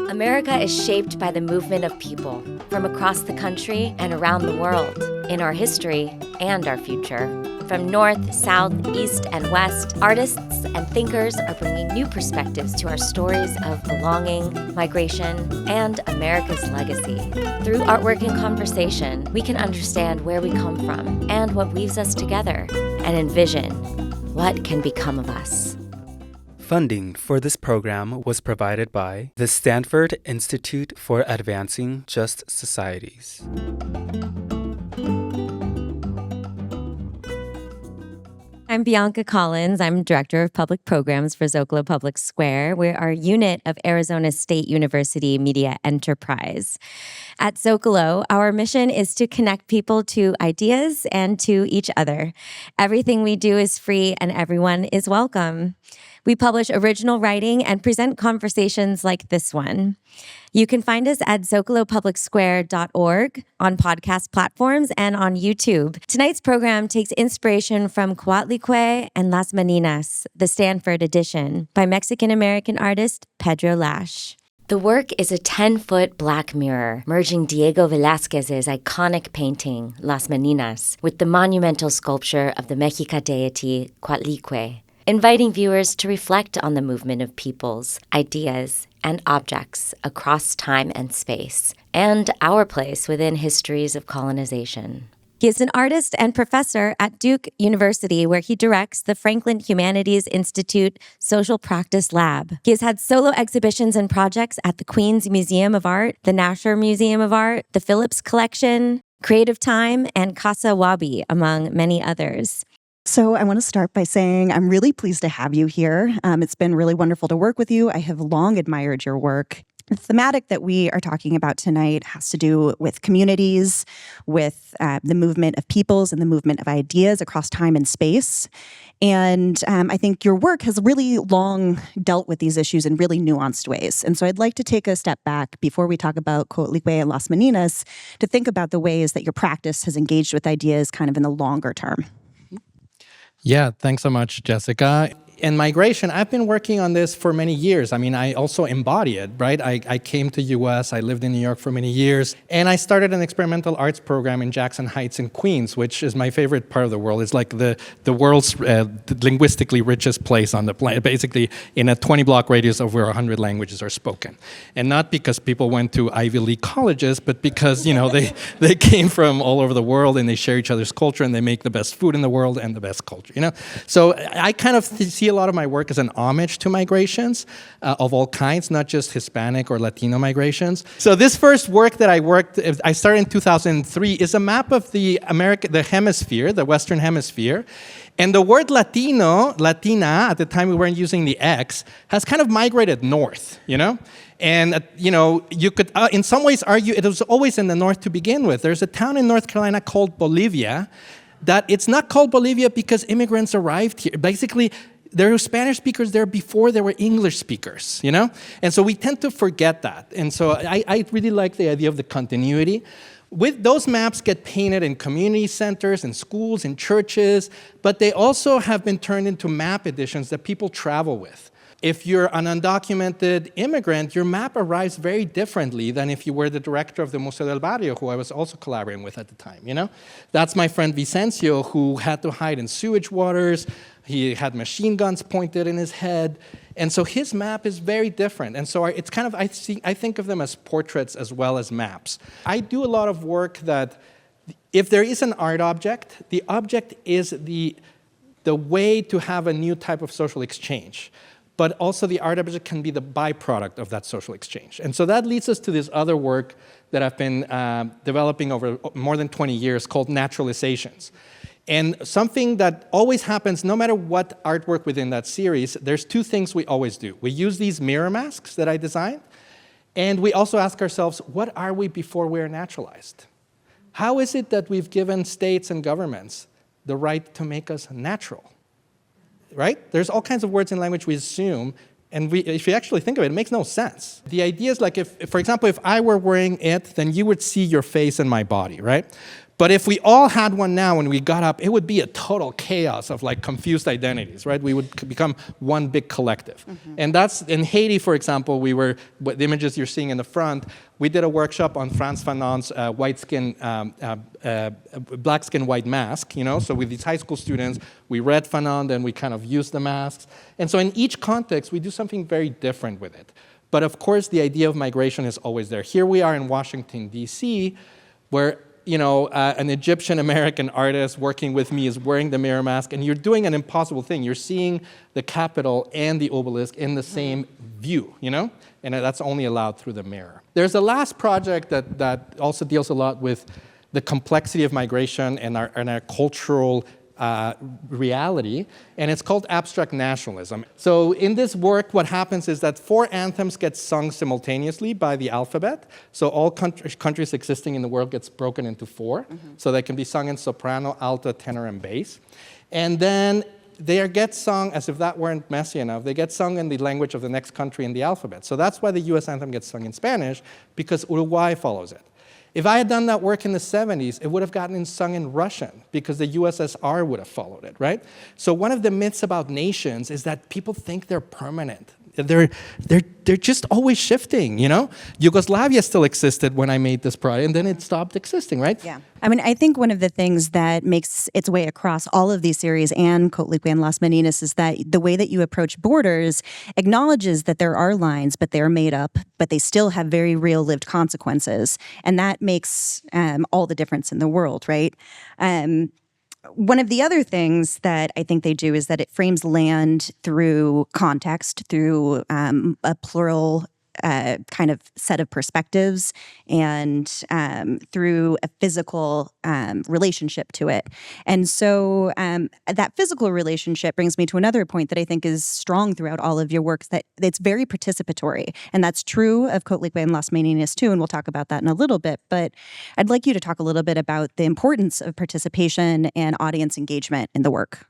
America is shaped by the movement of people from across the country and around the world, in our history and our future. From north, south, east, and west, artists and thinkers are bringing new perspectives to our stories of belonging, migration, and America's legacy. Through artwork and conversation, we can understand where we come from and what weaves us together, and envision what can become of us. Funding for this program was provided by the Stanford Institute for Advancing Just Societies. I'm Bianca Collins. I'm Director of Public Programs for Zocalo Public Square. We're our unit of Arizona State University Media Enterprise. At Zocalo, our mission is to connect people to ideas and to each other. Everything we do is free and everyone is welcome. We publish original writing and present conversations like this one. You can find us at zocalopublicsquare.org, on podcast platforms, and on YouTube. Tonight's program takes inspiration from Coatlicue Las Meninas, the Stanford Edition, by Mexican-American artist Pedro Lasch. The work is a 10-foot black mirror, merging Diego Velázquez's iconic painting, Las Meninas, with the monumental sculpture of the Mexica deity Coatlicue, inviting viewers to reflect on the movement of peoples, ideas, and objects across time and space, and our place within histories of colonization. He is an artist and professor at Duke University, where he directs the Franklin Humanities Institute Social Practice Lab. He has had solo exhibitions and projects at the Queens Museum of Art, the Nasher Museum of Art, the Phillips Collection, Creative Time, and Casa Wabi, among many others. So I want to start by saying I'm really pleased to have you here. It's been really wonderful to work with you. I have long admired your work. The thematic that we are talking about tonight has to do with communities, with the movement of peoples and the movement of ideas across time and space. And I think your work has really long dealt with these issues in really nuanced ways. And so I'd like to take a step back before we talk about Coatlicue Las Meninas to think about the ways that your practice has engaged with ideas kind of in the longer term. Yeah, thanks so much, Jessica. In migration, I've been working on this for many years. I mean, I also embody it, right? I came to US, I lived in New York for many years, and I started an experimental arts program in Jackson Heights in Queens, which is my favorite part of the world. It's like the world's linguistically richest place on the planet. Basically, in a 20-block radius, over 100 languages are spoken. And not because people went to Ivy League colleges, but because, they came from all over the world and they share each other's culture and they make the best food in the world and the best culture, So I kind of see a lot of my work as an homage to migrations of all kinds, not just Hispanic or Latino migrations. So this first work that I started in 2003, is a map of the hemisphere, the Western Hemisphere. And the word Latino, Latina, at the time we weren't using the X, has kind of migrated north, And, you could, in some ways, argue it was always in the north to begin with. There's a town in North Carolina called Bolivia that it's not called Bolivia because immigrants arrived here. Basically, there were Spanish speakers there before there were English speakers, And so we tend to forget that. And so I really like the idea of the continuity. With those maps get painted in community centers, in schools, in churches, but they also have been turned into map editions that people travel with. If you're an undocumented immigrant, your map arrives very differently than if you were the director of the Museo del Barrio, who I was also collaborating with at the time, That's my friend Vicencio, who had to hide in sewage waters. He had machine guns pointed in his head. And so his map is very different. And so it's kind of, I think of them as portraits as well as maps. I do a lot of work that if there is an art object, the object is the way to have a new type of social exchange. But also the art object can be the byproduct of that social exchange. And so that leads us to this other work that I've been developing over more than 20 years called naturalizations. And something that always happens, no matter what artwork within that series, there's two things we always do. We use these mirror masks that I designed, and we also ask ourselves, what are we before we are naturalized? How is it that we've given states and governments the right to make us natural? Right? There's all kinds of words in language we assume, and if you actually think of it, it makes no sense. The idea is like, for example, if I were wearing it, then you would see your face and my body, right? But if we all had one now when we got up, it would be a total chaos of like confused identities, right? We would become one big collective. And that's, in Haiti, for example, the images you're seeing in the front, we did a workshop on Frantz Fanon's black skin, white mask, So with these high school students, we read Fanon, then we kind of used the masks. And so in each context, we do something very different with it. But of course, the idea of migration is always there. Here we are in Washington, D.C., where an Egyptian-American artist working with me is wearing the mirror mask, and you're doing an impossible thing. You're seeing the Capitol and the obelisk in the same view, And that's only allowed through the mirror. There's a last project that also deals a lot with the complexity of migration and our cultural reality, and it's called abstract nationalism. So in this work, what happens is that 4 anthems get sung simultaneously by the alphabet. So all countries existing in the world gets broken into 4. So they can be sung in soprano, alto, tenor, and bass. And then they get sung, as if that weren't messy enough, they get sung in the language of the next country in the alphabet. So that's why the US anthem gets sung in Spanish, because Uruguay follows it. If I had done that work in the 70s, it would have gotten sung in Russian because the USSR would have followed it, right? So one of the myths about nations is that people think they're permanent. They're just always shifting, Yugoslavia still existed when I made this project, and then it stopped existing, right? Yeah. I mean, I think one of the things that makes its way across all of these series and Coatlicue Las Meninas is that the way that you approach borders acknowledges that there are lines, but they're made up, but they still have very real lived consequences. And that makes all the difference in the world, right? One of the other things that I think they do is that it frames land through context, through a plural kind of set of perspectives, and through a physical relationship to it. And so that physical relationship brings me to another point that I think is strong throughout all of your works, that it's very participatory. And that's true of Coatlicue Las Meninas too, and we'll talk about that in a little bit. But I'd like you to talk a little bit about the importance of participation and audience engagement in the work.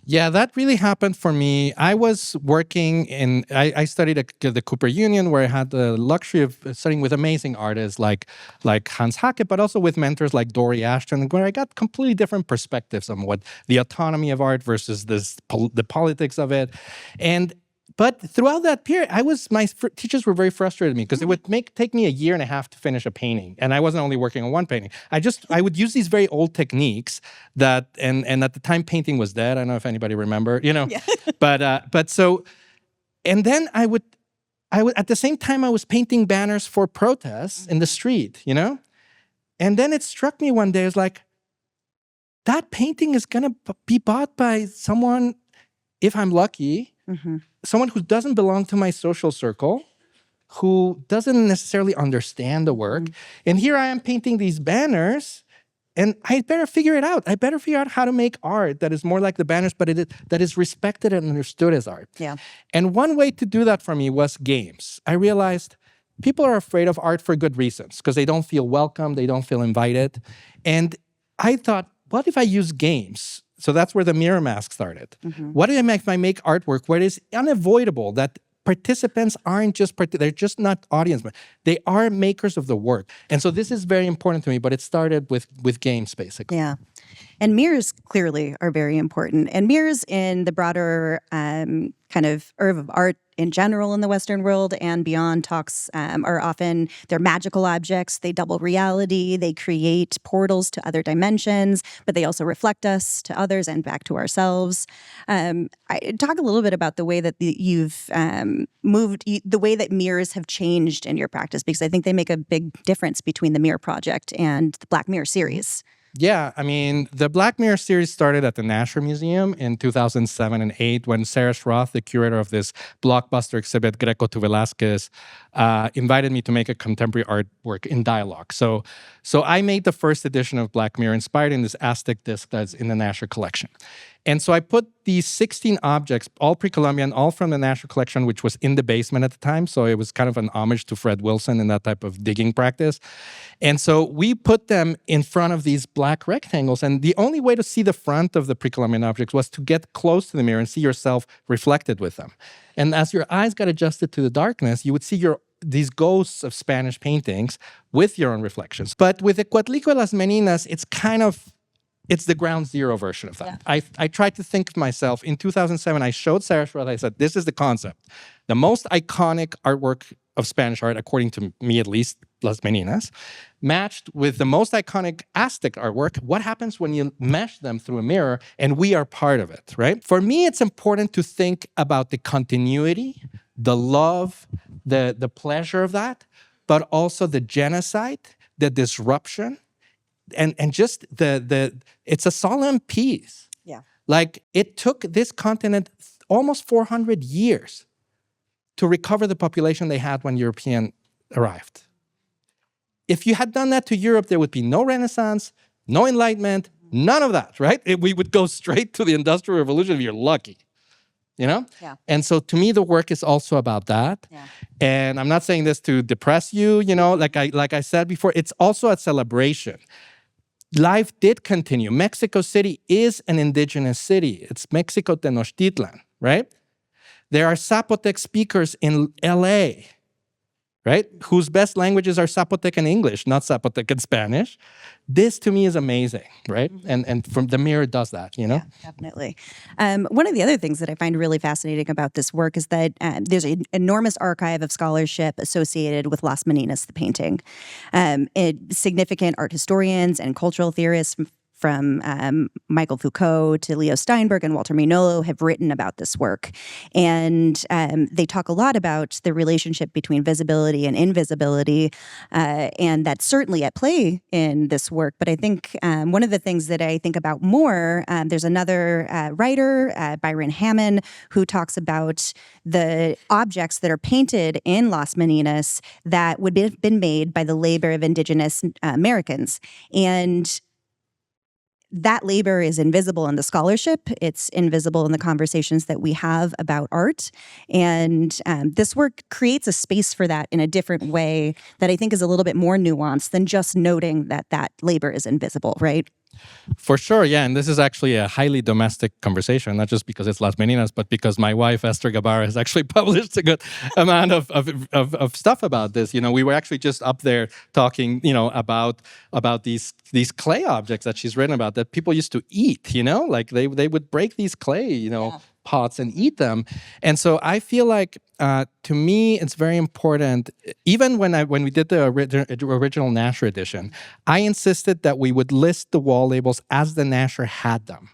Yeah, that really happened for me. I was working I studied at the Cooper Union, where I had the luxury of studying with amazing artists like Hans Hackett, but also with mentors like Dory Ashton, where I got completely different perspectives on what the autonomy of art versus the politics of it. But throughout that period, my teachers were very frustrated with me because it would take me a year and a half to finish a painting, and I wasn't only working on one painting. I would use these very old techniques and at the time painting was dead. I don't know if anybody remember, Yeah. And then I would at the same time I was painting banners for protests in the street, And then it struck me one day, it was like, that painting is gonna be bought by someone, if I'm lucky. Someone who doesn't belong to my social circle, who doesn't necessarily understand the work. And here I am painting these banners, and I better figure it out. I better figure out how to make art that is more like the banners, but that is respected and understood as art. Yeah. And one way to do that for me was games. I realized people are afraid of art for good reasons, because they don't feel welcome, they don't feel invited. And I thought, what if I use games? So that's where the mirror mask started. What if I make artwork where it is unavoidable that participants aren't they're just not audience, but they are makers of the work. And so this is very important to me, but it started with games, basically. Yeah. And mirrors clearly are very important. And mirrors in the broader kind of herb of art in general in the Western world and beyond talks are often, they're magical objects. They double reality. They create portals to other dimensions, but they also reflect us to others and back to ourselves. Talk a little bit about the way that you've the way that mirrors have changed in your practice, because I think they make a big difference between the Mirror Project and the Black Mirror series. Yeah, I mean, the Black Mirror series started at the Asheville Museum in 2007 and 2008 when Sarah Schroth, the curator of this blockbuster exhibit, Greco to Velázquez, invited me to make a contemporary artwork in dialogue. So I made the first edition of Black Mirror inspired in this Aztec disc that's in the Nasher collection. And so I put these 16 objects, all pre-Columbian, all from the Nasher collection, which was in the basement at the time. So it was kind of an homage to Fred Wilson and that type of digging practice. And so we put them in front of these black rectangles. And the only way to see the front of the pre-Columbian objects was to get close to the mirror and see yourself reflected with them. And as your eyes got adjusted to the darkness, you would see these ghosts of Spanish paintings with your own reflections. But with the Coatlicue Las Meninas, it's the ground zero version of that. Yeah. I tried to think of myself. In 2007, I showed Saraswat, I said, this is the concept. The most iconic artwork of Spanish art, according to me at least, Las Meninas, matched with the most iconic Aztec artwork. What happens when you mesh them through a mirror and we are part of it, right? For me, it's important to think about the continuity, the love, the pleasure of that, but also the genocide, the disruption, and just it's a solemn piece. Yeah. Like, it took this continent almost 400 years to recover the population they had when Europeans arrived. If you had done that to Europe, there would be no Renaissance, no Enlightenment, none of that, right? We would go straight to the Industrial Revolution if you're lucky, you know? Yeah. And so to me, the work is also about that. Yeah. And I'm not saying this to depress you, you know, like I said before, it's also a celebration. Life did continue. Mexico City is an indigenous city. It's Mexico Tenochtitlan, right? There are Zapotec speakers in LA, right? Whose best languages are Zapotec and English, not Zapotec and Spanish. This to me is amazing, right? Mm-hmm. And from the mirror does that, you know? Yeah, definitely. One of the other things that I find really fascinating about this work is that there's an enormous archive of scholarship associated with Las Meninas, the painting. Significant art historians and cultural theorists from Michael Foucault to Leo Steinberg and Walter Mignolo have written about this work. And they talk a lot about the relationship between visibility and invisibility, and that's certainly at play in this work. But I think one of the things that I think about more, there's another writer, Byron Hammond, who talks about the objects that are painted in Las Meninas that would have been made by the labor of indigenous Americans. And that labor is invisible in the scholarship. It's invisible in the conversations that we have about art. And this work creates a space for that in a different way that I think is a little bit more nuanced than just noting that that labor is invisible, right? For sure, yeah. And this is actually a highly domestic conversation, not just because it's Las Meninas, but because my wife, Esther Gabarra, has actually published a good amount of stuff about this. You know, we were actually just up there talking, you know, about these clay objects that she's written about that people used to eat, you know, like they would break these clay, you know, pots and eat them. And so I feel like, to me, it's very important. Even when we did the original Nasher edition, I insisted that we would list the wall labels as the Nasher had them.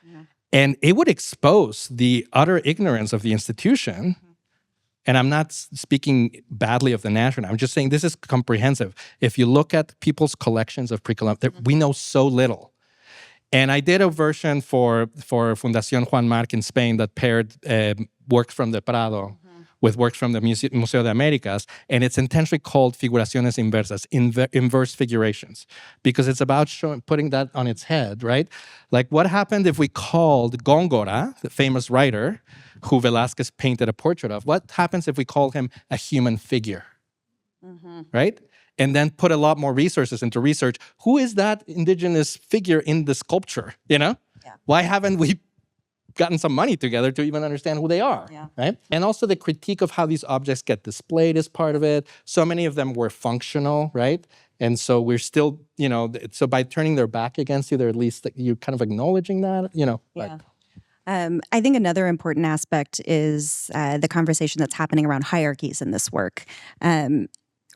Yeah. And it would expose the utter ignorance of the institution. Mm-hmm. And I'm not speaking badly of the Nasher. I'm just saying this is comprehensive. If you look at people's collections of pre-Columbian, we know so little. And I did a version for Fundación Juan Marc in Spain that paired works from the Prado with works from the Museo de Américas, and it's intentionally called Figuraciones Inversas, inverse figurations, because it's about putting that on its head, right? Like, what happened if we called Góngora, the famous writer who Velázquez painted a portrait of, what happens if we call him a human figure, right? And then put a lot more resources into research. Who is that indigenous figure in the sculpture, you know? Yeah. Why haven't we gotten some money together to even understand who they are, right? And also the critique of how these objects get displayed is part of it. So many of them were functional, right? And so we're still, you know, so by turning their back against you, they're at least, you're kind of acknowledging that, you know. Yeah. I think another important aspect is the conversation that's happening around hierarchies in this work.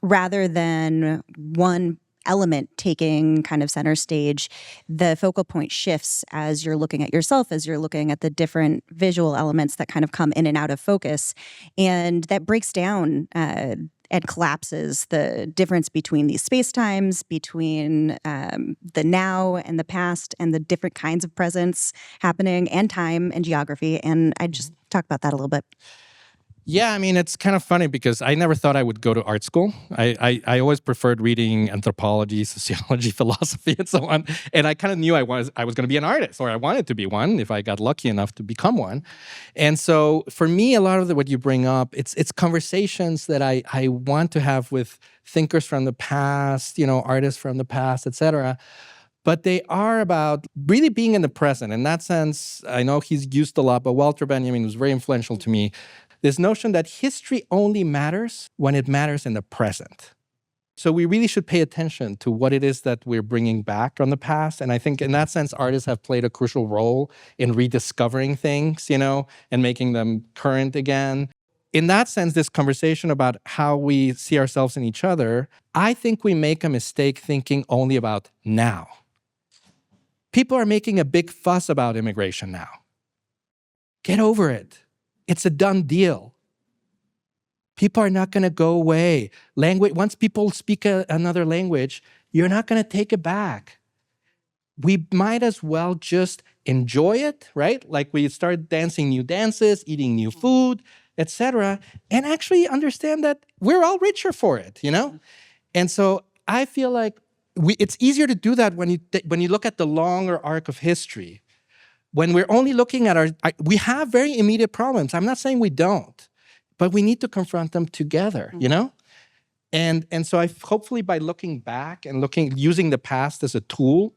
Rather than one element taking kind of center stage, the focal point shifts as you're looking at yourself, as you're looking at the different visual elements that kind of come in and out of focus. And that breaks down and collapses the difference between these space-times, between the now and the past, and the different kinds of presence happening, and time and geography. And I just talk about that a little bit. Yeah, I mean, it's kind of funny because I never thought I would go to art school. I always preferred reading anthropology, sociology, philosophy, and so on. And I kind of knew I was going to be an artist, or I wanted to be one if I got lucky enough to become one. And so for me, a lot of what you bring up, it's conversations that I want to have with thinkers from the past, you know, artists from the past, et cetera. But they are about really being in the present. In that sense, I know he's used a lot, but Walter Benjamin was very influential to me. This notion that history only matters when it matters in the present. So we really should pay attention to what it is that we're bringing back from the past. And I think in that sense, artists have played a crucial role in rediscovering things, and making them current again. In that sense, this conversation about how we see ourselves in each other, I think we make a mistake thinking only about now. People are making a big fuss about immigration now. Get over it. It's a done deal. People are not going to go away. Once people speak another language, you're not going to take it back. We might as well just enjoy it, right? Like we start dancing new dances, eating new food, etc., and actually understand that we're all richer for it, And so I feel like it's easier to do that when you look at the longer arc of history. When we're only looking at we have very immediate problems. I'm not saying we don't. But we need to confront them together, And so hopefully by looking back and using the past as a tool,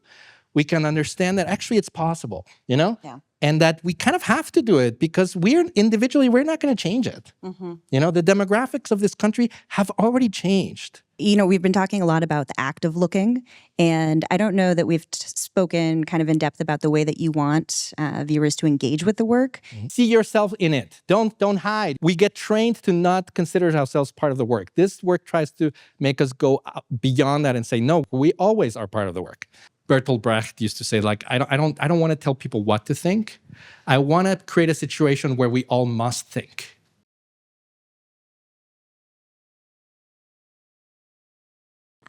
we can understand that actually it's possible, Yeah. And that we kind of have to do it because we're not going to change it. The demographics of this country have already changed. We've been talking a lot about the act of looking, and I don't know that we've spoken kind of in depth about the way that you want viewers to engage with the work. See yourself in it. Don't hide. We get trained to not consider ourselves part of the work. This work tries to make us go beyond that and say, no, we always are part of the work. Bertolt Brecht used to say, I don't want to tell people what to think. I want to create a situation where we all must think.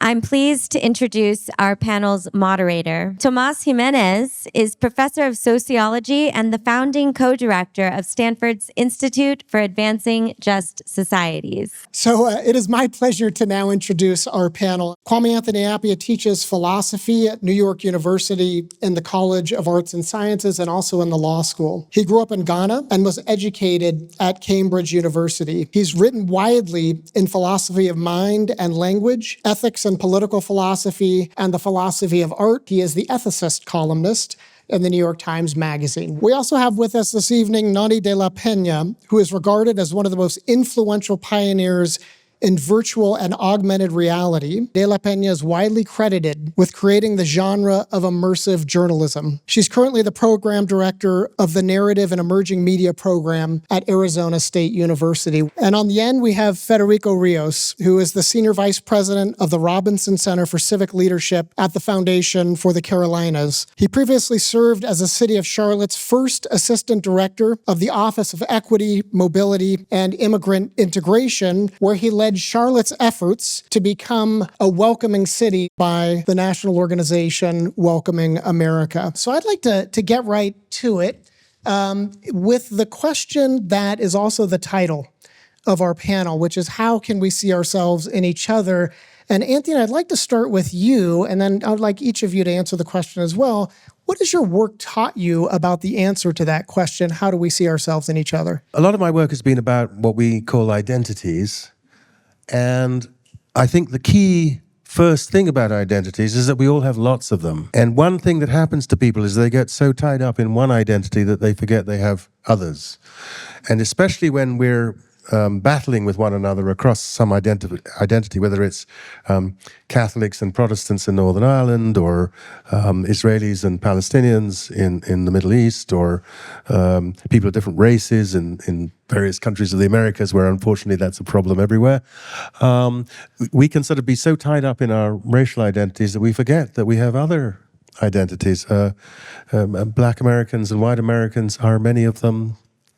I'm pleased to introduce our panel's moderator. Tomás Jiménez is professor of sociology and the founding co-director of Stanford's Institute for Advancing Just Societies. So it is my pleasure to now introduce our panel. Kwame Anthony Appiah teaches philosophy at New York University in the College of Arts and Sciences and also in the law school. He grew up in Ghana and was educated at Cambridge University. He's written widely in philosophy of mind and language, ethics and political philosophy, and the philosophy of art. He is the ethicist columnist in the New York Times Magazine. We also have with us this evening Nonny de la Peña, who is regarded as one of the most influential pioneers in virtual and augmented reality. De la Peña is widely credited with creating the genre of immersive journalism. She's currently the program director of the Narrative and Emerging Media program at Arizona State University. And on the end, we have Federico Rios, who is the senior vice president of the Robinson Center for Civic Leadership at the Foundation for the Carolinas. He previously served as the City of Charlotte's first assistant director of the Office of Equity, Mobility, and Immigrant Integration, where he led Charlotte's efforts to become a welcoming city by the national organization Welcoming America. So I'd like to get right to it with the question that is also the title of our panel, which is how can we see ourselves in each other? And Anthony, I'd like to start with you, and then I'd like each of you to answer the question as well. What has your work taught you about the answer to that question? How do we see ourselves in each other? A lot of my work has been about what we call identities. And I think the key first thing about identities is that we all have lots of them. And one thing that happens to people is they get so tied up in one identity that they forget they have others. And especially when we're battling with one another across some identity, whether it's Catholics and Protestants in Northern Ireland, or Israelis and Palestinians in the Middle East, or people of different races in various countries of the Americas, where unfortunately that's a problem everywhere. We can sort of be so tied up in our racial identities that we forget that we have other identities. Black Americans and white Americans are, many of them,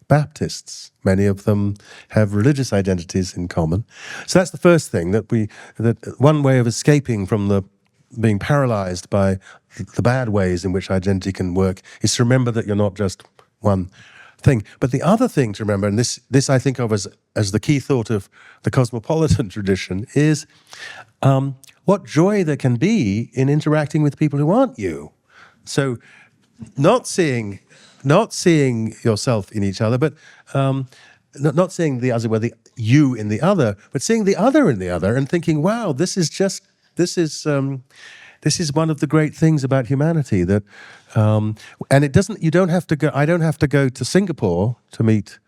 Baptists. Many of them have religious identities in common. So that's the first thing, that one way of escaping from being paralyzed by the bad ways in which identity can work is to remember that you're not just one thing. But the other thing to remember, and this I think of as the key thought of the cosmopolitan tradition, is what joy there can be in interacting with people who aren't you. So not seeing yourself in each other, but not seeing the you in the other, but seeing the other in the other, and thinking, wow, this is one of the great things about humanity. That, and I don't have to go to Singapore to meet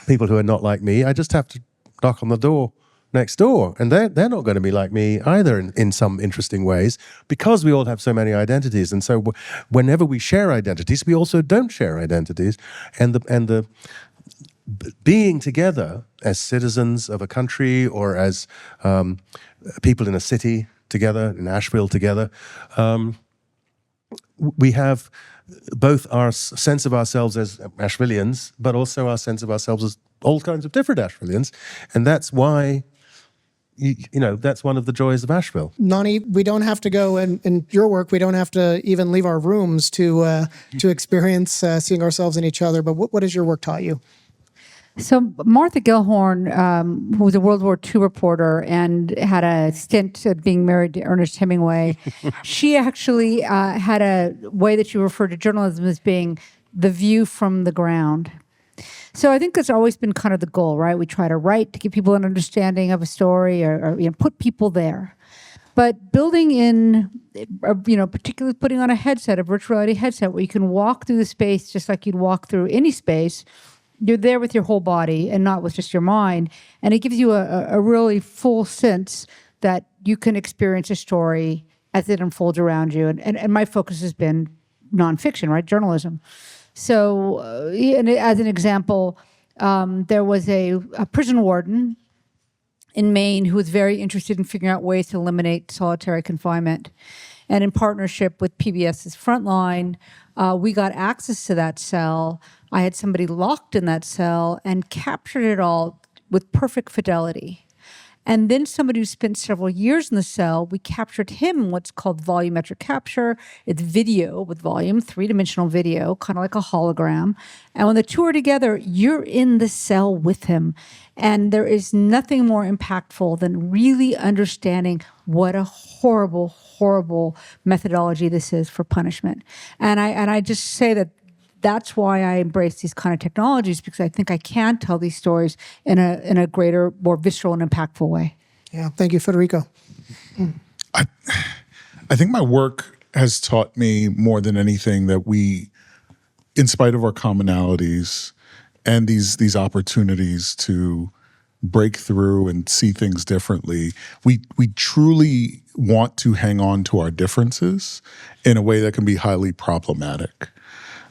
people who are not like me, I just have to knock on the door next door, and they're not going to be like me either in some interesting ways, because we all have so many identities. And so whenever we share identities, we also don't share identities, and the being together as citizens of a country, or as people in a city together, in Asheville together, we have both our sense of ourselves as Ashevilleans, but also our sense of ourselves as all kinds of different Ashevilleans, and that's why. That's one of the joys of Asheville. Nonny, we don't have to go in your work. We don't have to even leave our rooms to experience seeing ourselves in each other. But what has your work taught you? So Martha Gellhorn, who was a World War II reporter and had a stint of being married to Ernest Hemingway, she actually had a way that she referred to journalism as being the view from the ground. So I think that's always been kind of the goal, right? We try to write to give people an understanding of a story, or put people there. But building in, particularly putting on a headset, a virtual reality headset, where you can walk through the space just like you'd walk through any space. You're there with your whole body and not with just your mind. And it gives you a really full sense that you can experience a story as it unfolds around you. And my focus has been nonfiction, right? Journalism. So, as an example, there was a prison warden in Maine who was very interested in figuring out ways to eliminate solitary confinement. And in partnership with PBS's Frontline, we got access to that cell. I had somebody locked in that cell and captured it all with perfect fidelity. And then somebody who spent several years in the cell, we captured him in what's called volumetric capture. It's video with volume, three-dimensional video, kind of like a hologram. And when the two are together, you're in the cell with him. And there is nothing more impactful than really understanding what a horrible, horrible methodology this is for punishment. And I just say that's why I embrace these kind of technologies, because I think I can tell these stories in a greater, more visceral and impactful way. Yeah, thank you, Federico. I think my work has taught me more than anything that we, in spite of our commonalities and these opportunities to break through and see things differently, we truly want to hang on to our differences in a way that can be highly problematic.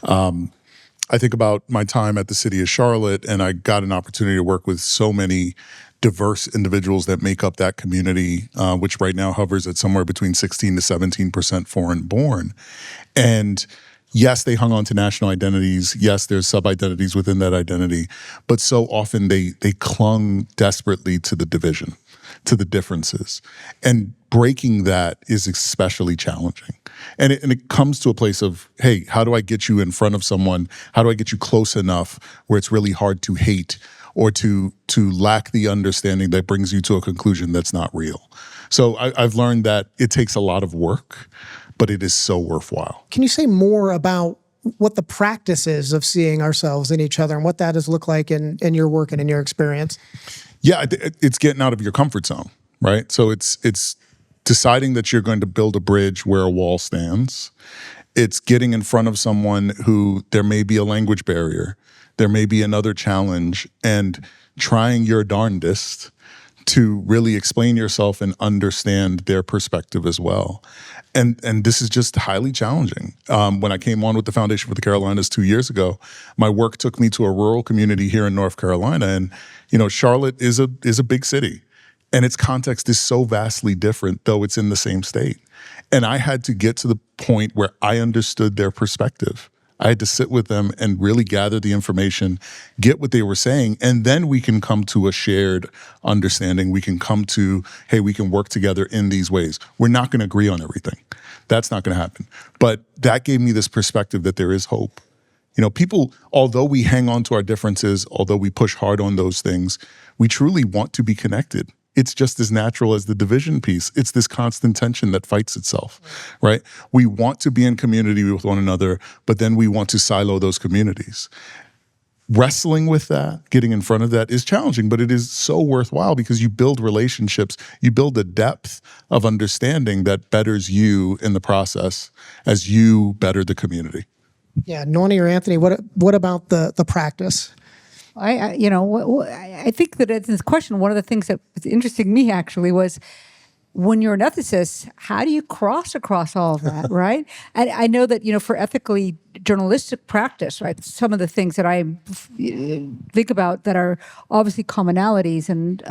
I think about my time at the city of Charlotte, and I got an opportunity to work with so many diverse individuals that make up that community, which right now hovers at somewhere between 16 to 17% foreign born. And yes, they hung on to national identities. Yes, there's sub-identities within that identity, but so often they clung desperately to the division, to the differences. And breaking that is especially challenging. And it comes to a place of, hey, how do I get you in front of someone? How do I get you close enough where it's really hard to hate or to lack the understanding that brings you to a conclusion that's not real? So I've learned that it takes a lot of work, but it is so worthwhile. Can you say more about what the practice is of seeing ourselves in each other and what that has looked like in your work and in your experience? Yeah, it's getting out of your comfort zone, right? So it's deciding that you're going to build a bridge where a wall stands. It's getting in front of someone who there may be a language barrier, there may be another challenge, and trying your darndest to really explain yourself and understand their perspective as well. And this is just highly challenging. When I came on with the Foundation for the Carolinas 2 years ago, my work took me to a rural community here in North Carolina. And, Charlotte is a big city. And its context is so vastly different, though it's in the same state. And I had to get to the point where I understood their perspective. I had to sit with them and really gather the information, get what they were saying, and then we can come to a shared understanding. We can come to, hey, we can work together in these ways. We're not going to agree on everything. That's not going to happen. But that gave me this perspective that there is hope. People, although we hang on to our differences, although we push hard on those things, we truly want to be connected. It's just as natural as the division piece. It's this constant tension that fights itself, right? We want to be in community with one another, but then we want to silo those communities. Wrestling with that, getting in front of that is challenging, but it is so worthwhile because you build relationships, you build a depth of understanding that betters you in the process as you better the community. Yeah, Nonny or Anthony, what about the practice? I think that it's this question. One of the things that was interesting me actually was, when you're an ethicist, how do you cross across all of that, right? And I know that, for ethically journalistic practice, right, some of the things that I think about that are obviously commonalities. And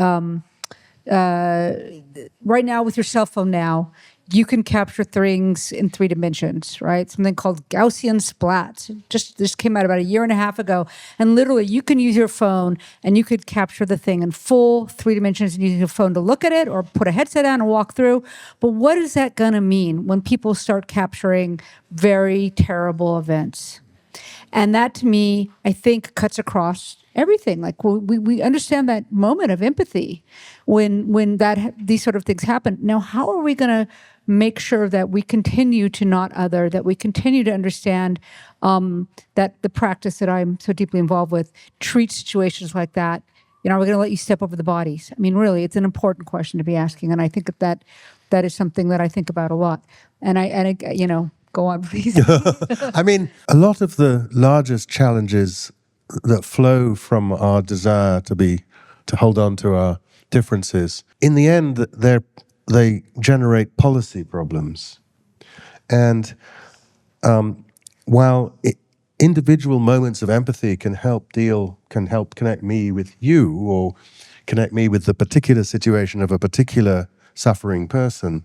right now with your cell phone now, you can capture things in 3 dimensions, right? Something called Gaussian splats. This came out about 1.5 years ago. And literally, you can use your phone and you could capture the thing in full 3 dimensions and use your phone to look at it or put a headset on and walk through. But what is that going to mean when people start capturing very terrible events? And that, to me, I think cuts across everything. Like we understand that moment of empathy when these sort of things happen. Now, how are we going to make sure that we continue to not other, that we continue to understand that the practice that I'm so deeply involved with treats situations like that? Are we going to let you step over the bodies? I mean, really, it's an important question to be asking, and I think that is something that I think about a lot. And I go on, please. I mean, a lot of the largest challenges that flow from our desire to hold on to our differences, in the end, they generate policy problems. And while individual moments of empathy can help connect me with you or connect me with the particular situation of a particular suffering person,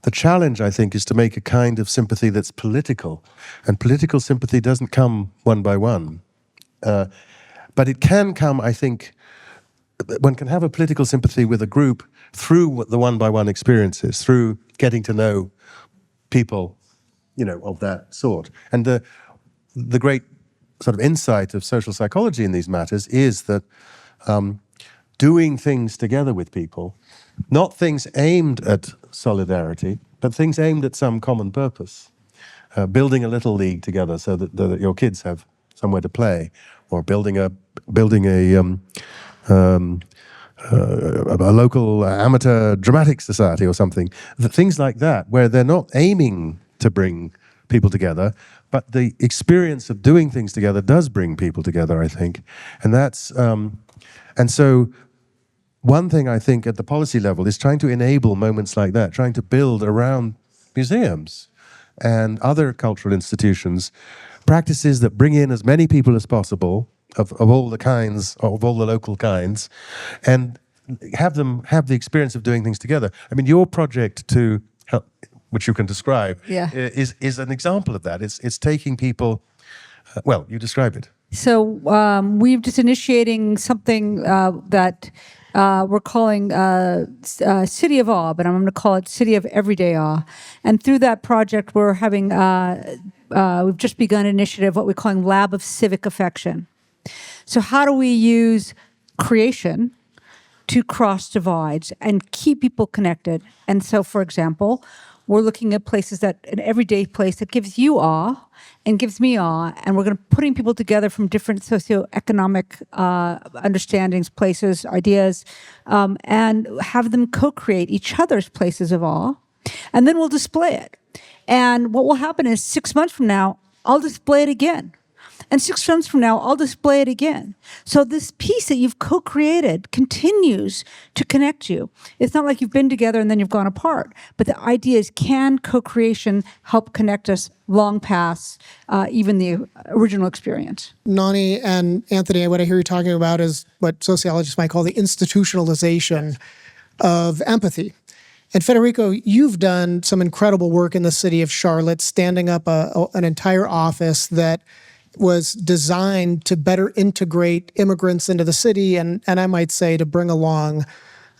the challenge, I think, is to make a kind of sympathy that's political. And political sympathy doesn't come one by one. But it can come, I think, one can have a political sympathy with a group through the one-by-one experiences, through getting to know people, of that sort. And the great sort of insight of social psychology in these matters is that doing things together with people, not things aimed at solidarity, but things aimed at some common purpose. Building a little league together so that your kids have somewhere to play, or building a local amateur dramatic society or something. Things like that, where they're not aiming to bring people together, but the experience of doing things together does bring people together, I think. And that's and so one thing I think at the policy level is trying to enable moments like that, trying to build around museums and other cultural institutions practices that bring in as many people as possible of all the kinds, of all the local kinds, and have them have the experience of doing things together. I mean, your project to help, which you can describe, is an example of that. It's taking people, well, you describe it. So we're just initiating something that we're calling City of Awe, but I'm going to call it City of Everyday Awe. And through that project, we're having, we've just begun an initiative, what we're calling Lab of Civic Affection. So how do we use creation to cross divides and keep people connected? And so, for example, we're looking at places an everyday place that gives you awe and gives me awe, and we're putting people together from different socioeconomic understandings, places, ideas, and have them co-create each other's places of awe, and then we'll display it. And what will happen is 6 months from now, I'll display it again. And 6 months from now, I'll display it again. So this piece that you've co-created continues to connect you. It's not like you've been together and then you've gone apart. But the idea is, can co-creation help connect us long past even the original experience? Nonny and Anthony, what I hear you talking about is what sociologists might call the institutionalization of empathy. And Federico, you've done some incredible work in the city of Charlotte, standing up an entire office that was designed to better integrate immigrants into the city, and I might say to bring along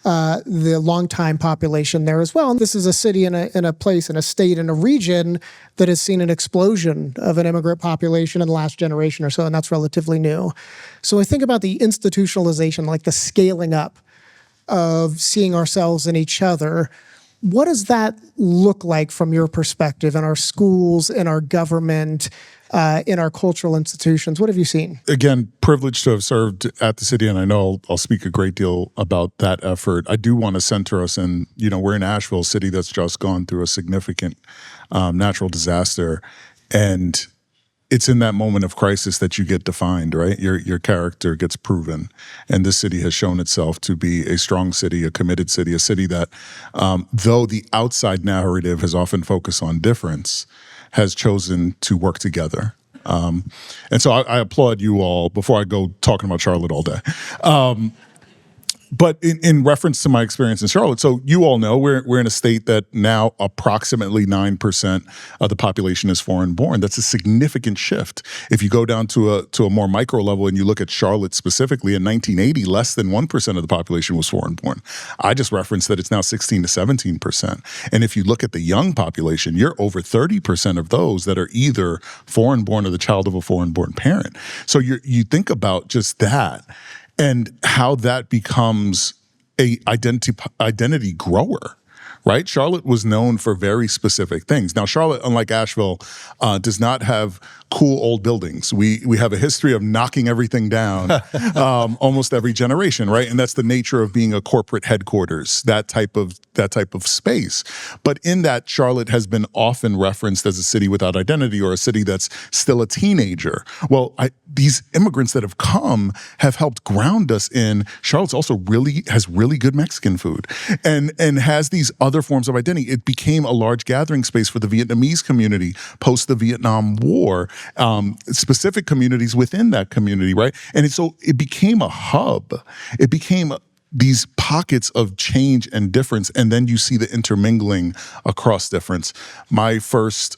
the longtime population there as well. And this is a city in a place, in a state, in a region that has seen an explosion of an immigrant population in the last generation or so, and that's relatively new. So I think about the institutionalization, like the scaling up of seeing ourselves in each other. What does that look like from your perspective in our schools, in our government, in our cultural institutions? What have you seen? Again, privileged to have served at the city, and I know I'll speak a great deal about that effort. I do want to center us in, we're in Asheville, a city that's just gone through a significant natural disaster. And it's in that moment of crisis that you get defined, right? Your character gets proven. And this city has shown itself to be a strong city, a committed city, a city that, though the outside narrative has often focused on difference, has chosen to work together. And so I applaud you all before I go talking about Charlotte all day. But in reference to my experience in Charlotte, so you all know we're in a state that now approximately 9% of the population is foreign born. That's a significant shift. If you go down to a more micro level and you look at Charlotte specifically, in 1980, less than 1% of the population was foreign born. I just referenced that it's now 16 to 17%. And if you look at the young population, you're over 30% of those that are either foreign born or the child of a foreign born parent. So you think about just that, and how that becomes a identity grower, right? Charlotte was known for very specific things. Now, Charlotte, unlike Asheville, does not have cool old buildings. We have a history of knocking everything down almost every generation, right? And that's the nature of being a corporate headquarters, that type of space. But in that, Charlotte has been often referenced as a city without identity, or a city that's still a teenager. Well, these immigrants that have come have helped ground us in Charlotte's also has really good Mexican food and has these other forms of identity. It became a large gathering space for the Vietnamese community post the Vietnam War. Specific communities within that community, right? And so it became a hub. It became these pockets of change and difference, and then you see the intermingling across difference. My first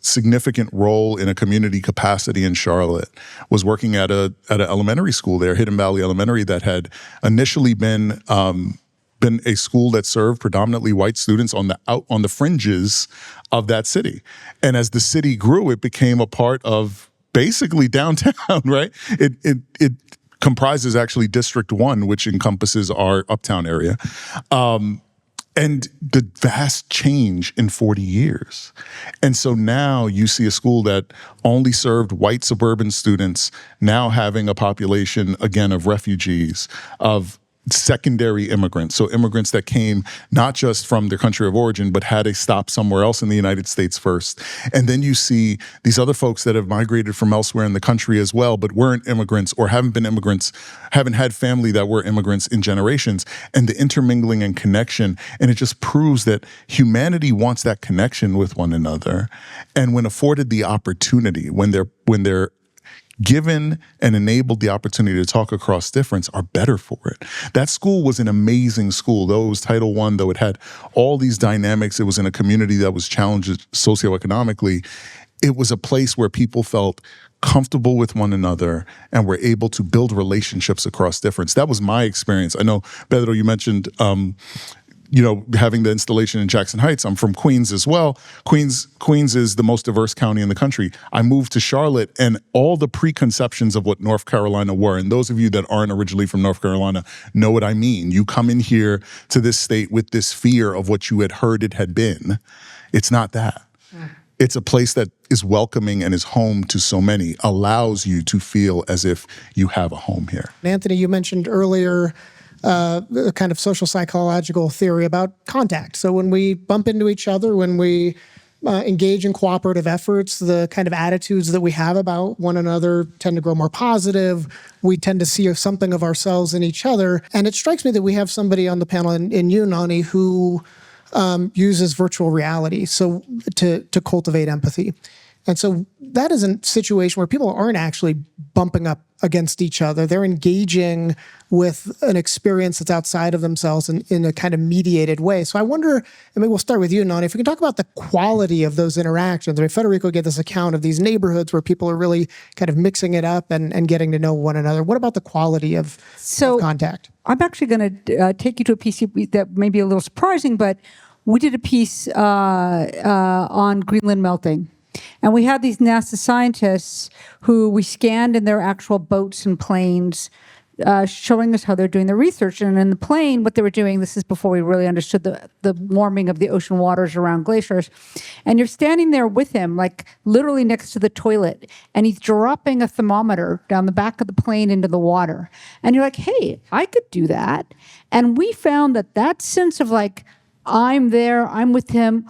significant role in a community capacity in Charlotte was working at an elementary school there, Hidden Valley Elementary, that had initially been a school that served predominantly white students on the fringes of that city. And as the city grew, it became a part of basically downtown, right? It comprises actually District 1, which encompasses our uptown area. And the vast change in 40 years. And so now you see a school that only served white suburban students now having a population, again, of refugees, of secondary immigrants, so immigrants that came not just from their country of origin, but had a stop somewhere else in the United States first. And then you see these other folks that have migrated from elsewhere in the country as well, but weren't immigrants or haven't been immigrants, haven't had family that were immigrants in generations, and the intermingling and connection. And it just proves that humanity wants that connection with one another. And when afforded the opportunity, when they're given and enabled the opportunity to talk across difference, are better for it. That school was an amazing school. Though it was Title I, though it had all these dynamics, it was in a community that was challenged socioeconomically. It was a place where people felt comfortable with one another and were able to build relationships across difference. That was my experience. I know, Pedro, you mentioned having the installation in Jackson Heights. I'm from Queens as well. Queens is the most diverse county in the country. I moved to Charlotte, and all the preconceptions of what North Carolina were, and those of you that aren't originally from North Carolina know what I mean. You come in here to this state with this fear of what you had heard it had been. It's not that. It's a place that is welcoming and is home to so many, allows you to feel as if you have a home here. Anthony, you mentioned earlier a kind of social psychological theory about contact. So when we bump into each other, when we engage in cooperative efforts, the kind of attitudes that we have about one another tend to grow more positive. We tend to see something of ourselves in each other. And it strikes me that we have somebody on the panel in you, Nonny, who uses virtual reality to cultivate empathy. And so that is a situation where people aren't actually bumping up against each other. They're engaging with an experience that's outside of themselves in a kind of mediated way. So I wonder, and maybe we'll start with you, Nonny, if we can talk about the quality of those interactions. I mean, Federico gave this account of these neighborhoods where people are really kind of mixing it up and getting to know one another. What about the quality of contact? I'm actually going to take you to a piece that may be a little surprising, but we did a piece on Greenland melting. And we had these NASA scientists who we scanned in their actual boats and planes, showing us how they're doing their research. And in the plane, what they were doing, this is before we really understood the warming of the ocean waters around glaciers. And you're standing there with him, like literally next to the toilet, and he's dropping a thermometer down the back of the plane into the water. And you're like, hey, I could do that. And we found that sense of like, I'm there, I'm with him,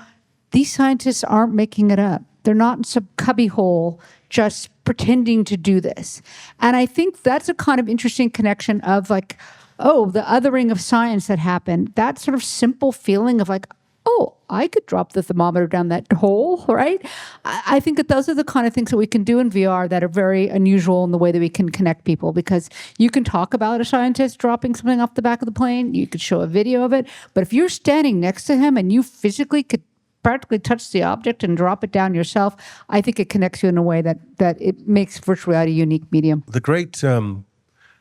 these scientists aren't making it up. They're not in some cubbyhole just pretending to do this. And I think that's a kind of interesting connection of like, oh, the othering of science that happened, that sort of simple feeling of like, oh, I could drop the thermometer down that hole, right? I think that those are the kind of things that we can do in VR that are very unusual in the way that we can connect people, because you can talk about a scientist dropping something off the back of the plane, you could show a video of it, but if you're standing next to him and you physically could practically touch the object and drop it down yourself, I think it connects you in a way that it makes virtual reality a unique medium. The great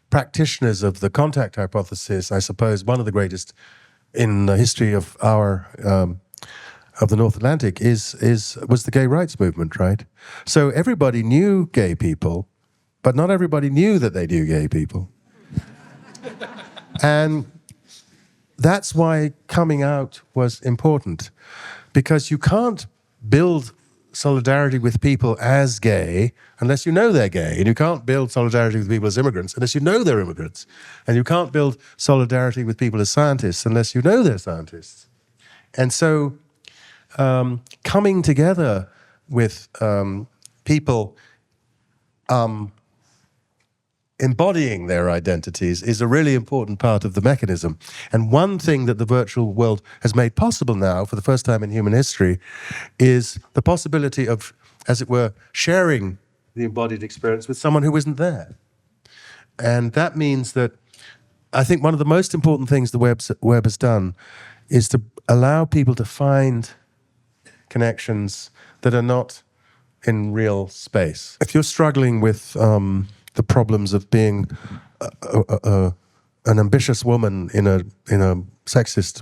practitioners of the contact hypothesis, I suppose, one of the greatest in the history of the North Atlantic was the gay rights movement, right? So everybody knew gay people, but not everybody knew that they knew gay people. And that's why coming out was important, because you can't build solidarity with people as gay unless you know they're gay, and you can't build solidarity with people as immigrants unless you know they're immigrants, and you can't build solidarity with people as scientists unless you know they're scientists. And so coming together with people embodying their identities is a really important part of the mechanism. And one thing that the virtual world has made possible now, for the first time in human history, is the possibility of, as it were, sharing the embodied experience with someone who isn't there. And that means that I think one of the most important things the web has done is to allow people to find connections that are not in real space. If you're struggling with the problems of being an ambitious woman in a sexist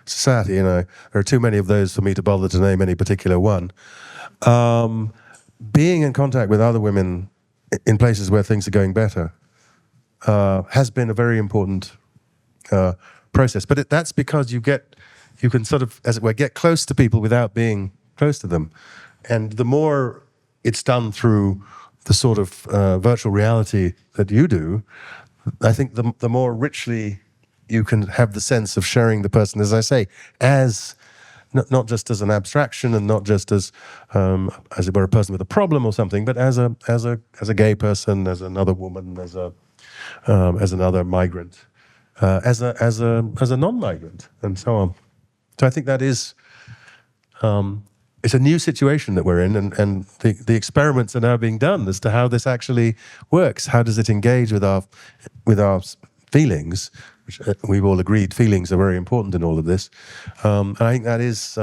society, there are too many of those for me to bother to name any particular one. Being in contact with other women in places where things are going better has been a very important process. But that's because you can sort of, as it were, get close to people without being close to them. And the more it's done through the sort of virtual reality that you do, I think the more richly you can have the sense of sharing the person, as I say, as not just as an abstraction and not just as it were a person with a problem or something, but as a gay person, as another woman, as another migrant, as a non-migrant, and so on. So I think that is. It's a new situation that we're in, and the experiments are now being done as to how this actually works. How does it engage with our feelings, which we've all agreed feelings are very important in all of this. And I think that is,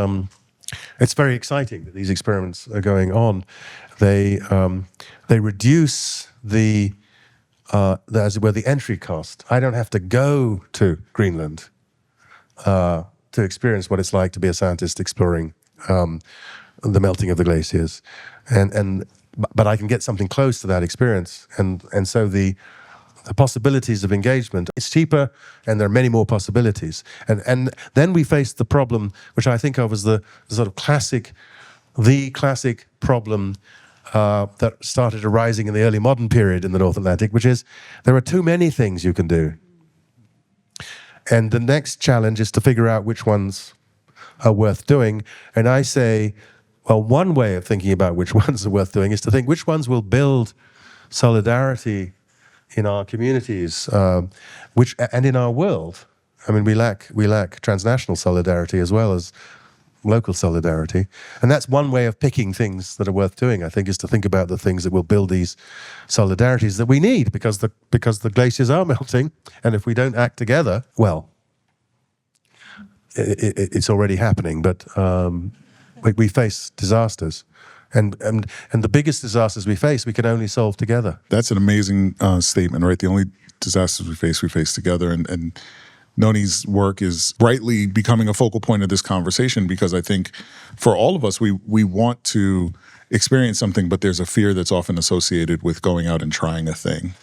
it's very exciting that these experiments are going on. They reduce as it were, the entry cost. I don't have to go to Greenland to experience what it's like to be a scientist exploring the melting of the glaciers, but I can get something close to that experience, and so the possibilities of engagement, it's cheaper, and there are many more possibilities, and then we face the problem, which I think of as the sort of classic problem that started arising in the early modern period in the North Atlantic, which is there are too many things you can do, and the next challenge is to figure out which ones are worth doing. And I say, well, one way of thinking about which ones are worth doing is to think which ones will build solidarity in our communities, and in our world. I mean, we lack transnational solidarity as well as local solidarity, and that's one way of picking things that are worth doing. I think is to think about the things that will build these solidarities that we need, because the glaciers are melting, and if we don't act together, well. It's already happening, but we face disasters, and the biggest disasters we face, we can only solve together. That's an amazing statement, right? The only disasters we face together, and Nonny's work is brightly becoming a focal point of this conversation, because I think for all of us, we want to experience something, but there's a fear that's often associated with going out and trying a thing.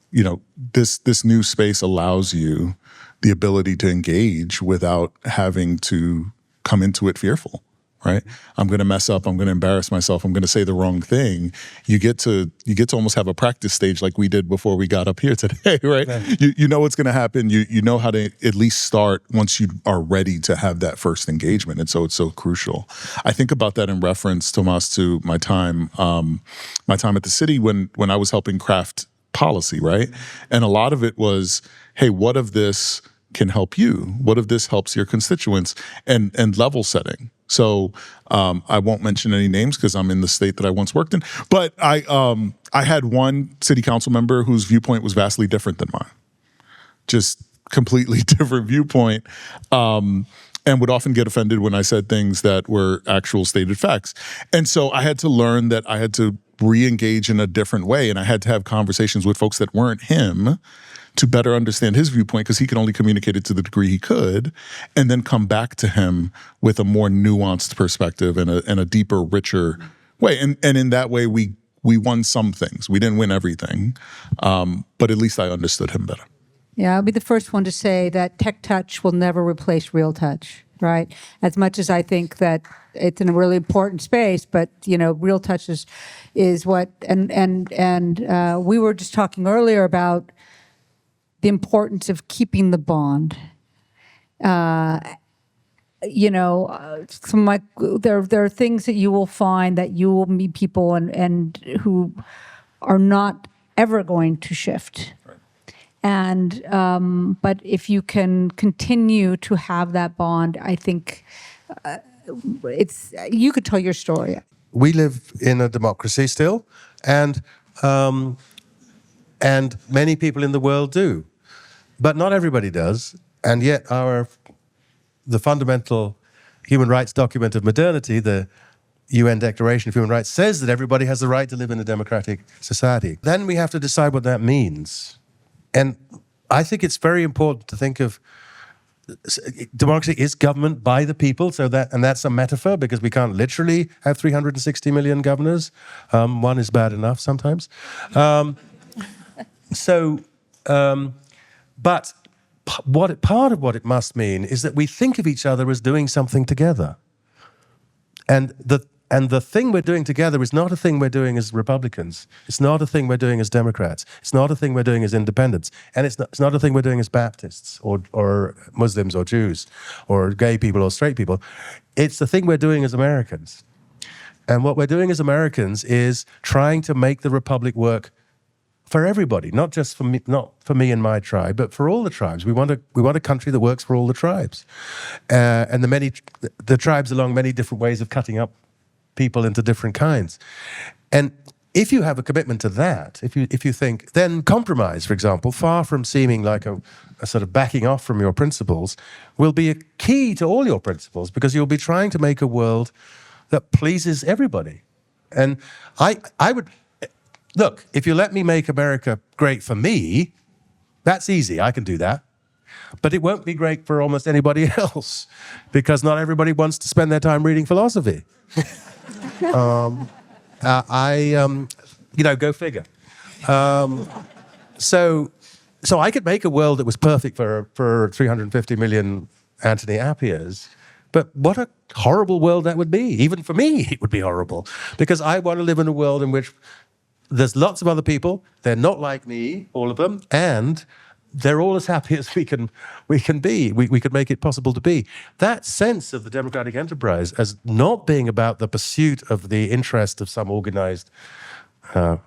You know, this new space allows you the ability to engage without having to come into it fearful. right? I'm going to mess up. I'm going to embarrass myself. I'm going to say the wrong thing. You get to almost have a practice stage like we did before we got up here today, right? Yeah. You know what's going to happen. You know how to at least start once you are ready to have that first engagement. And so it's so crucial. I think about that in reference, Tomás, to my time at the city when I was helping craft policy, right? And a lot of it was, hey, what of this can help you? What if this helps your constituents? And level setting. So I won't mention any names because I'm in the state that I once worked in. But I had one city council member whose viewpoint was vastly different than mine. Just completely different viewpoint. And would often get offended when I said things that were actual stated facts. And so I had to learn that I had to re-engage in a different way. And I had to have conversations with folks that weren't him to better understand his viewpoint, because he could only communicate it to the degree he could, and then come back to him with a more nuanced perspective and a deeper, richer way. And in that way, we won some things. We didn't win everything, but at least I understood him better. Yeah, I'll be the first one to say that tech touch will never replace real touch, right? As much as I think that it's in a really important space, but real touch is what. And we were just talking earlier about the importance of keeping the bond. There are things that you will find that you will meet people and who are not ever going to shift. Right. And but if you can continue to have that bond, I think you could tell your story. We live in a democracy still, and many people in the world do. But not everybody does. And yet the fundamental human rights document of modernity, the UN Declaration of Human Rights, says that everybody has the right to live in a democratic society. Then we have to decide what that means. And I think it's very important to think of democracy is government by the people, and that's a metaphor, because we can't literally have 360 million governors. One is bad enough sometimes. But part of what it must mean is that we think of each other as doing something together. And the thing we're doing together is not a thing we're doing as Republicans. It's not a thing we're doing as Democrats. It's not a thing we're doing as independents. And it's not a thing we're doing as Baptists or Muslims or Jews or gay people or straight people. It's the thing we're doing as Americans. And what we're doing as Americans is trying to make the Republic work for everybody, not just for me, not for me and my tribe, but for all the tribes. We want a country that works for all the tribes, and the tribes along many different ways of cutting up people into different kinds. And if you have a commitment to that, if you think, then compromise, for example, far from seeming like a sort of backing off from your principles, will be a key to all your principles, because you'll be trying to make a world that pleases everybody. And I would. Look, if you let me make America great for me, that's easy. I can do that. But it won't be great for almost anybody else, because not everybody wants to spend their time reading philosophy. Go figure. So I could make a world that was perfect for 350 million Anthony Appiahs, but what a horrible world that would be. Even for me, it would be horrible, because I want to live in a world in which there's lots of other people. They're not like me, all of them, and they're all as happy as we can be. We could make it possible to be. That sense of the democratic enterprise as not being about the pursuit of the interest of some organized,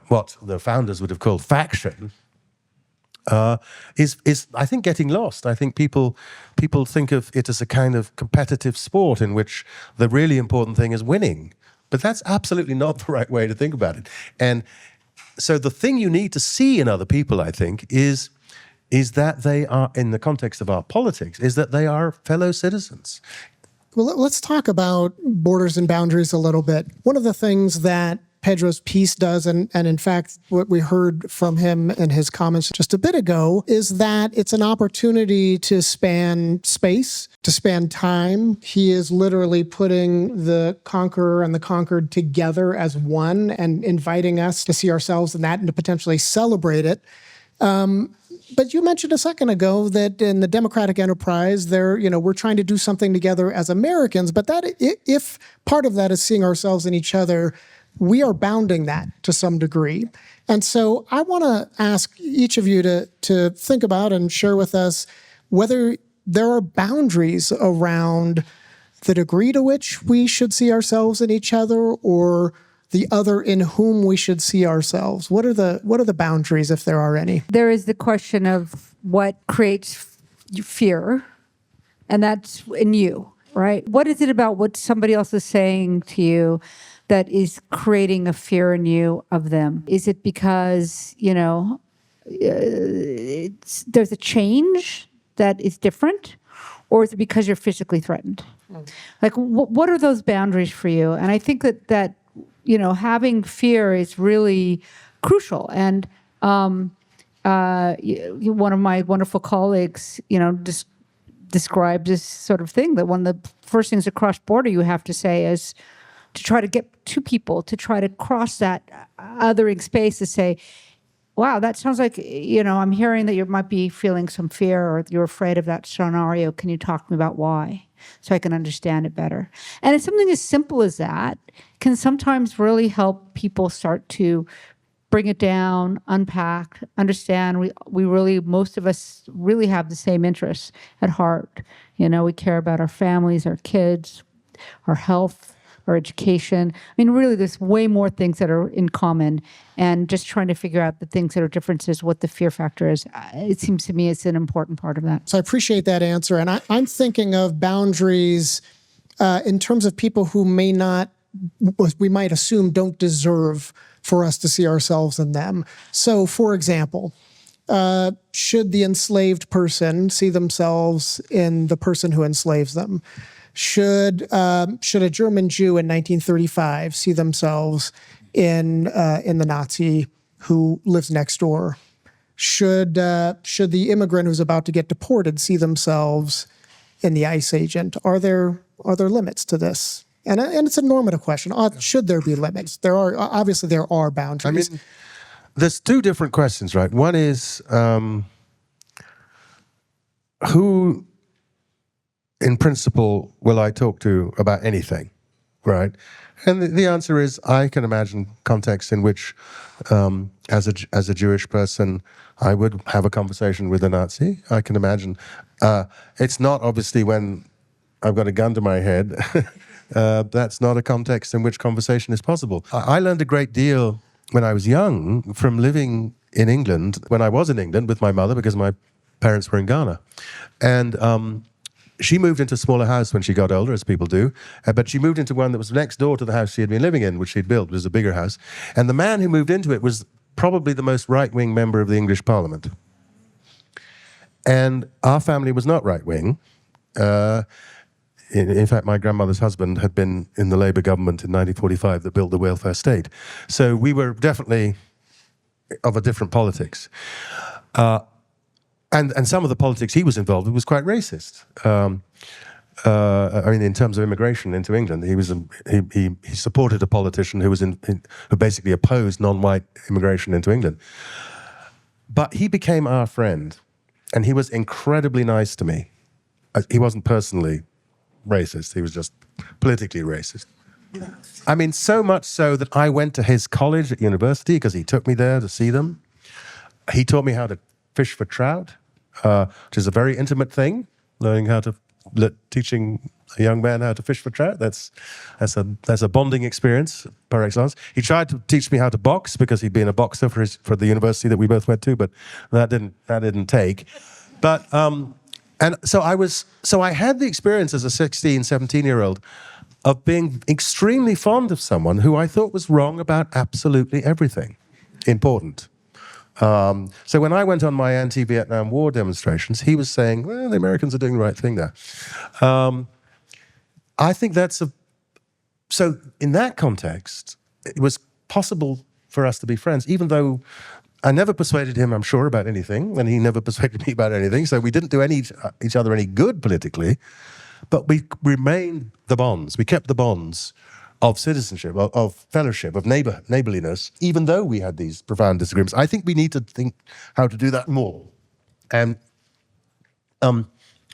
what the founders would have called faction, is I think getting lost. I think people think of it as a kind of competitive sport in which the really important thing is winning. But that's absolutely not the right way to think about it. And so the thing you need to see in other people, I think, is that they are, in the context of our politics, is that they are fellow citizens. Well, let's talk about borders and boundaries a little bit. One of the things that Pedro's piece does, and in fact, what we heard from him in his comments just a bit ago, is that it's an opportunity to span space, to span time. He is literally putting the conqueror and the conquered together as one and inviting us to see ourselves in that and to potentially celebrate it. But you mentioned a second ago that in the democratic enterprise, we're trying to do something together as Americans. But that, if part of that is seeing ourselves in each other, we are bounding that to some degree. And so I want to ask each of you to think about and share with us whether there are boundaries around the degree to which we should see ourselves in each other, or the other in whom we should see ourselves. What are the boundaries, if there are any? There is the question of what creates fear, and that's in you, right? What is it about what somebody else is saying to you that is creating a fear in you of them? Is it because, there's a change that is different? Or is it because you're physically threatened? Like, what are those boundaries for you? And I think that having fear is really crucial. And one of my wonderful colleagues, described this sort of thing, that one of the first things across border you have to say is to try to get two people to try to cross that othering space to say, wow, that sounds like, I'm hearing that you might be feeling some fear or you're afraid of that scenario. Can you talk to me about why? So I can understand it better. And it's something as simple as that can sometimes really help people start to bring it down, unpack, understand. We really, most of us really have the same interests at heart. We care about our families, our kids, our health, our education. I mean, really, there's way more things that are in common, and just trying to figure out the things that are differences, what the fear factor is. It seems to me it's an important part of that. So I appreciate that answer. And I'm thinking of boundaries in terms of people who we might assume don't deserve for us to see ourselves in them. So, for example, should the enslaved person see themselves in the person who enslaves them? Should a German Jew in 1935 see themselves in the Nazi who lives next door? Should the immigrant who's about to get deported see themselves in the ICE agent? Are there limits to this? And it's a normative question. Should there be limits? There are boundaries. I mean, there's two different questions, right? One is who, in principle, will I talk to about anything, right? And the answer is, I can imagine contexts in which, as a Jewish person, I would have a conversation with a Nazi. I can imagine. It's not obviously when I've got a gun to my head. That's not a context in which conversation is possible. I learned a great deal when I was young from living in England, when I was in England with my mother, because my parents were in Ghana. And she moved into a smaller house when she got older, as people do, but she moved into one that was next door to the house she had been living in, which she'd built. It was a bigger house. And the man who moved into it was probably the most right-wing member of the English Parliament. And our family was not right-wing. In fact, my grandmother's husband had been in the Labour government in 1945 that built the welfare state. So we were definitely of a different politics. And some of the politics he was involved in was quite racist. I mean, in terms of immigration into England, he supported a politician who who basically opposed non-white immigration into England. But he became our friend, and he was incredibly nice to me. He wasn't personally racist, he was just politically racist. I mean, so much so that I went to his college at university because he took me there to see them. He taught me how to fish for trout, which is a very intimate thing, teaching a young man how to fish for trout. That's a bonding experience par excellence. He tried to teach me how to box because he'd been a boxer for the university that we both went to, but that didn't take. But and so I had the experience as a 16, 17-year-old of being extremely fond of someone who I thought was wrong about absolutely everything important. So when I went on my anti-Vietnam War demonstrations, he was saying, well, the Americans are doing the right thing there. I think so in that context, it was possible for us to be friends, even though I never persuaded him, I'm sure, about anything, and he never persuaded me about anything. So we didn't do each other any good politically, but we remained the bonds. We kept the bonds of citizenship, of fellowship, of neighborliness, even though we had these profound disagreements. I think we need to think how to do that more. And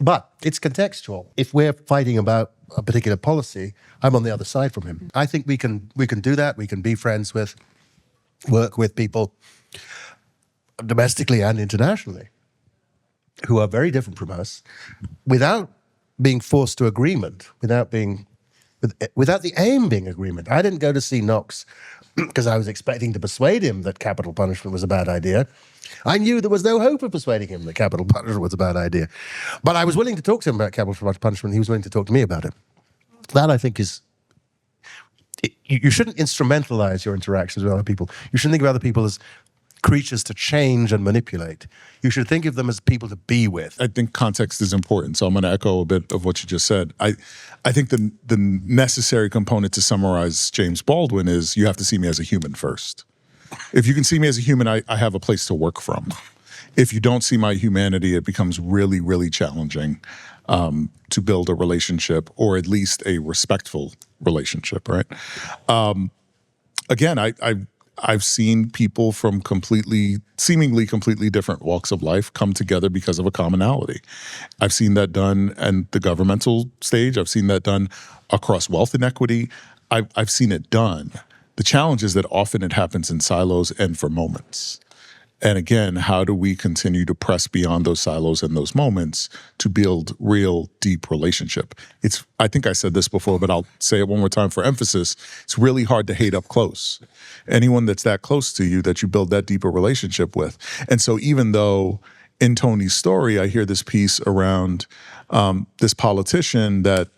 but it's contextual. If we're fighting about a particular policy, I'm on the other side from him. I think we can do that. We can be friends with, work with people domestically and internationally who are very different from us without being forced to agreement, without the aim being agreement. I didn't go to see Knox because I was expecting to persuade him that capital punishment was a bad idea. I knew there was no hope of persuading him that capital punishment was a bad idea. But I was willing to talk to him about capital punishment. He was willing to talk to me about it. That, I think, is... You shouldn't instrumentalize your interactions with other people. You shouldn't think of other people as creatures to change and manipulate. You should think of them as people to be with. I think context is important, so I'm going to echo a bit of what you just said. I think the necessary component to summarize James Baldwin is you have to see me as a human first. If you can see me as a human, I have a place to work from. If you don't see my humanity, it becomes really, really challenging to build a relationship, or at least a respectful relationship, right? Again, I've seen people from seemingly completely different walks of life come together because of a commonality. I've seen that done in the governmental stage. I've seen that done across wealth inequity. I've seen it done. The challenge is that often it happens in silos and for moments. And again, how do we continue to press beyond those silos and those moments to build real, deep relationship? I think I said this before, but I'll say it one more time for emphasis. It's really hard to hate up close. Anyone that's that close to you that you build that deeper relationship with. And so even though in Tony's story, I hear this piece around this politician that,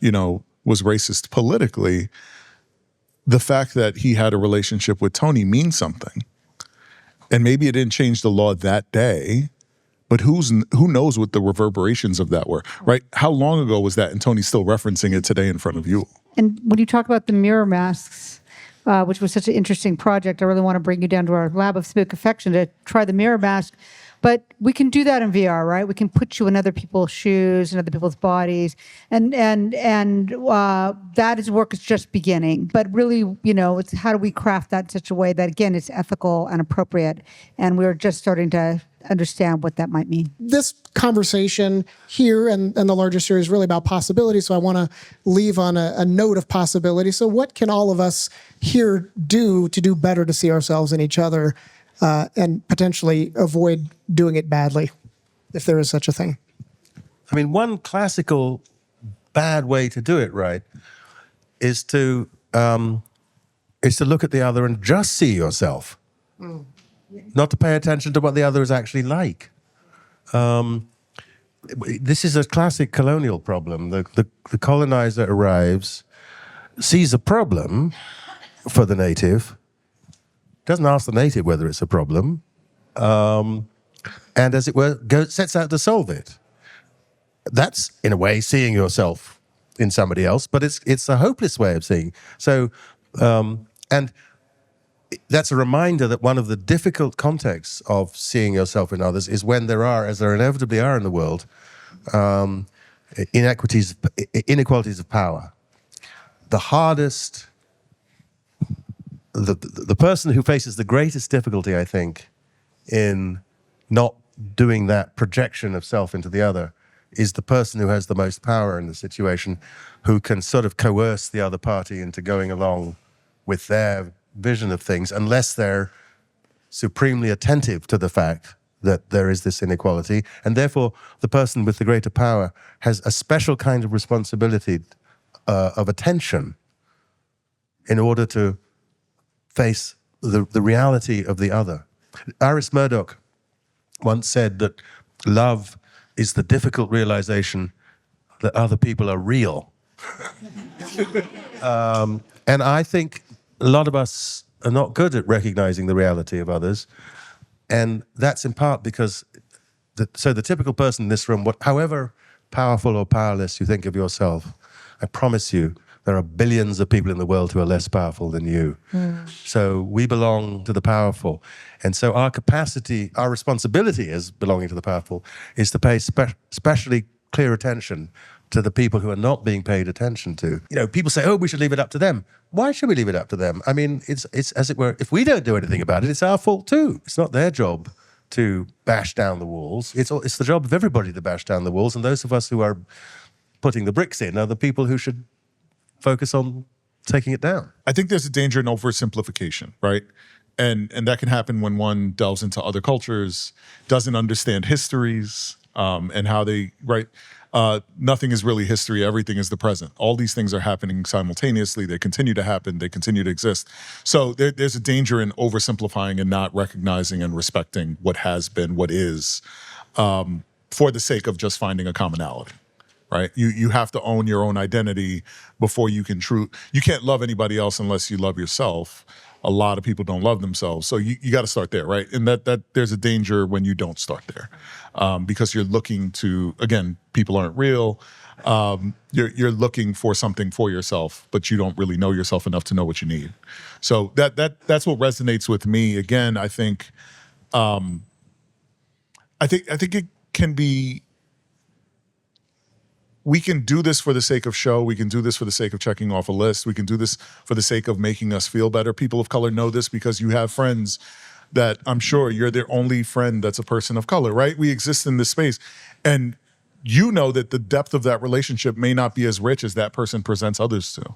was racist politically, the fact that he had a relationship with Tony means something. And maybe it didn't change the law that day, but who knows what the reverberations of that were, right? How long ago was that? And Tony's still referencing it today in front of you. And when you talk about the mirror masks, which was such an interesting project, I really want to bring you down to our lab of civic affection to try the mirror mask. But we can do that in VR, right? We can put you in other people's shoes and other people's bodies, and that is work is just beginning. But really, it's how do we craft that in such a way that, again, it's ethical and appropriate, and we're just starting to understand what that might mean. This conversation here and the larger series is really about possibility, so I want to leave on a note of possibility. So what can all of us here do to do better to see ourselves in each other and potentially avoid doing it badly, if there is such a thing? I mean, one classical bad way to do it right is to look at the other and just see yourself, not to pay attention to what the other is actually like. This is a classic colonial problem. The colonizer arrives, sees a problem for the native, doesn't ask the native whether it's a problem, and as it were, sets out to solve it. That's, in a way, seeing yourself in somebody else, but it's a hopeless way of seeing. So, and that's a reminder that one of the difficult contexts of seeing yourself in others is when there are, as there inevitably are in the world, inequalities of power. The hardest... The person who faces the greatest difficulty, I think, in not doing that projection of self into the other is the person who has the most power in the situation, who can sort of coerce the other party into going along with their vision of things, unless they're supremely attentive to the fact that there is this inequality. And therefore, the person with the greater power has a special kind of responsibility of attention in order to face the reality of the other. Iris Murdoch once said that love is the difficult realization that other people are real. And I think a lot of us are not good at recognizing the reality of others. And that's in part because, the typical person in this room, however powerful or powerless you think of yourself, I promise you, there are billions of people in the world who are less powerful than you. So we belong to the powerful. And so our capacity, our responsibility as belonging to the powerful is to pay especially clear attention to the people who are not being paid attention to. People say, we should leave it up to them. Why should we leave it up to them? I mean, it's as it were, if we don't do anything about it, it's our fault too. It's not their job to bash down the walls. It's the job of everybody to bash down the walls, and those of us who are putting the bricks in are the people who should focus on taking it down. I think there's a danger in oversimplification, right? And that can happen when one delves into other cultures, doesn't understand histories, and how they, right? Nothing is really history, everything is the present. All these things are happening simultaneously, they continue to happen, they continue to exist. So there's a danger in oversimplifying and not recognizing and respecting what has been, what is, for the sake of just finding a commonality. Right? You have to own your own identity before you can you can't love anybody else unless you love yourself. A lot of people don't love themselves. So you got to start there, right? And that there's a danger when you don't start there. Because you're looking to, again, people aren't real. You're looking for something for yourself, but you don't really know yourself enough to know what you need. So that's what resonates with me. Again, I think it can be. We can do this for the sake of show. We can do this for the sake of checking off a list. We can do this for the sake of making us feel better. People of color know this because you have friends that I'm sure you're their only friend that's a person of color, right? We exist in this space. And you know that the depth of that relationship may not be as rich as that person presents others to.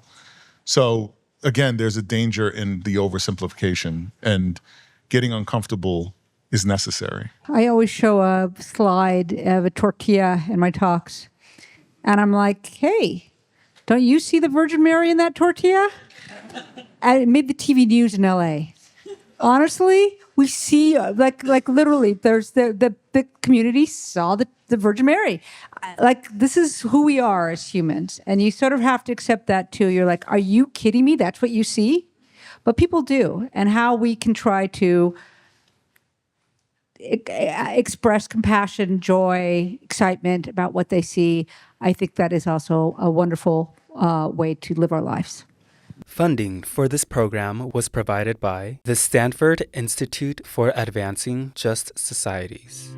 So again, there's a danger in the oversimplification, and getting uncomfortable is necessary. I always show a slide of a tortilla in my talks. And I'm like, hey, don't you see the Virgin Mary in that tortilla? And it made the TV news in LA. Honestly, we see, like literally, there's the community saw the Virgin Mary. Like, this is who we are as humans. And you sort of have to accept that too. You're like, are you kidding me? That's what you see? But people do. And how we can try to express compassion, joy, excitement about what they see. I think that is also a wonderful way to live our lives. Funding for this program was provided by the Stanford Institute for Advancing Just Societies.